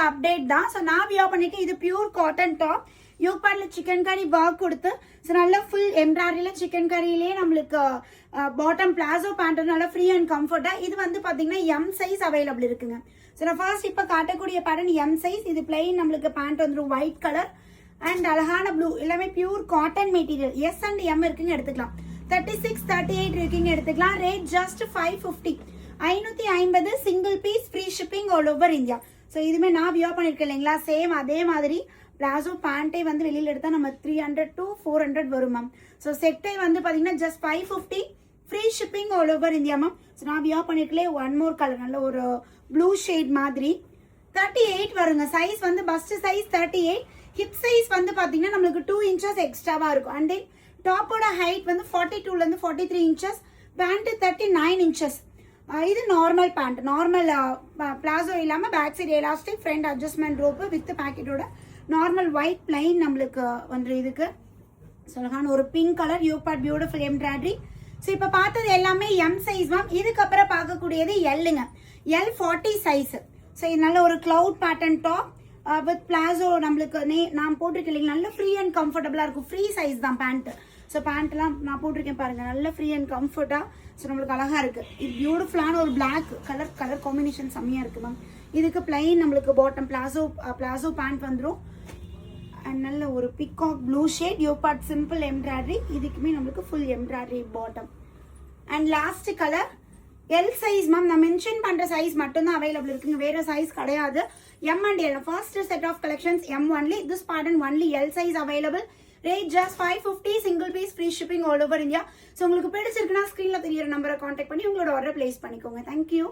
Update தான். So நான் wear பண்ணிட்டு இது பியூர் காட்டன் டாப். யோக் பார்ட்ல சிக்கன் கறி ஒர்க் கொடுத்து ஸோ நல்லா ஃபுல் எம்ப்ராய்டரியில் சிக்கன் கறியிலேயே நம்மளுக்கு பாட்டம் பிளாசோ பேண்ட் நல்லா ஃப்ரீ அண்ட் கம்ஃபர்ட்டாக. இது வந்து பார்த்தீங்கன்னா எம் சைஸ் அவைலபிள் இருக்குங்க. ஸோ நான் ஃபர்ஸ்ட் இப்போ காட்டக்கூடிய பேட்டர்ன் எம் சைஸ். இது பிளெயின் நம்மளுக்கு பேண்ட் வந்துடும் ஒயிட் கலர் அண்ட் அழகான ப்ளூ. எல்லாமே pure cotton material. S and M இருக்குங்க, எடுத்துக்கலாம். 36, 38 இருக்குங்க, எடுத்துக்கலாம். Rate just 550. 550 single piece, free shipping all over India. So இதுவுமே நான் வியர் பண்ணியிருக்கேன் இல்லைங்களா, சேம் அதே மாதிரி பிளாசோ பேண்ட்டே வந்து வெளியில் எடுத்தால் நம்ம 300 to 400 வரும் மேம். ஸோ செட்டே வந்து பார்த்தீங்கன்னா just 550, free shipping all over India ma'am. So நான் வியர் பண்ணிருக்கலே ஒன் மோர் கலர், நல்ல ஒரு ப்ளூ ஷேட் மாதிரி 38 வருங்க. சைஸ் வந்து பஸ்ட் சைஸ் 38, ஹிப் சைஸ் வந்து பார்த்தீங்கன்னா நம்மளுக்கு 2 inches எக்ஸ்ட்ராவாக இருக்கும். அண்ட் தென் டாப்போட ஹைட் வந்து 42லேருந்து 43 inches, பேண்ட்டு 39 inches. இது நார்மல் பேண்ட், நார்மல் பிளாசோ இல்லாமல் back side elastic, front adjustment rope with பேக்கெட்டோட நார்மல் ஒயிட் பிளைன் நம்மளுக்கு வந்து இதுக்கு சொல்லகான ஒரு pink colour yoke part beautiful embroidery. So இப்போ பார்த்தது எல்லாமே எம் சைஸ் மேம். இதுக்கப்புறம் பார்க்கக்கூடியது எல்லுங்க, எல் 40 சைஸ். ஸோ இது நல்ல ஒரு cloud pattern top with palazzo நம்மளுக்கு நான் போட்டிருக்கேன் இல்லைங்களா, நல்ல ஃப்ரீ அண்ட் கம்ஃபர்டபுளாக இருக்கும். ஃப்ரீ சைஸ் தான் பேண்ட்டு. ஸோ பேண்ட்லாம் நான் போட்டிருக்கேன் பாருங்க, நல்ல ஃப்ரீ அண்ட் கம்ஃபர்ட்டாக. ஸோ நம்மளுக்கு அழகாக இருக்குது. இது பியூட்டிஃபுல்லான ஒரு பிளாக் கலர் காம்பினேஷன் செம்மையாக இருக்குது மேம். இதுக்கு பிளைன் நம்மளுக்கு பாட்டம் பிளாசோ பேண்ட் வந்துடும். அண்ட் நல்ல ஒரு peacock blue shade yoke part simple embroidery. இதுக்குமே நம்மளுக்கு full embroidery bottom. And last colour L size ma'am. நான் மென்ஷன் பண்ணுற சைஸ் மட்டும்தான் அவைலபிள் இருக்குங்க, வேறு சைஸ் கிடையாது. M and L first set of collections M only. This pattern only L size available. Rate just 550, single piece, free shipping all over India. So உங்களுக்கு பிடிச்சிருக்குன்னா ஸ்க்ரீனில் தெரியிற நம்பரை கான்டாக்ட் பண்ணி உங்களோட ஆர்டர் பிளேஸ் பண்ணிக்கோங்க. தேங்க்யூ.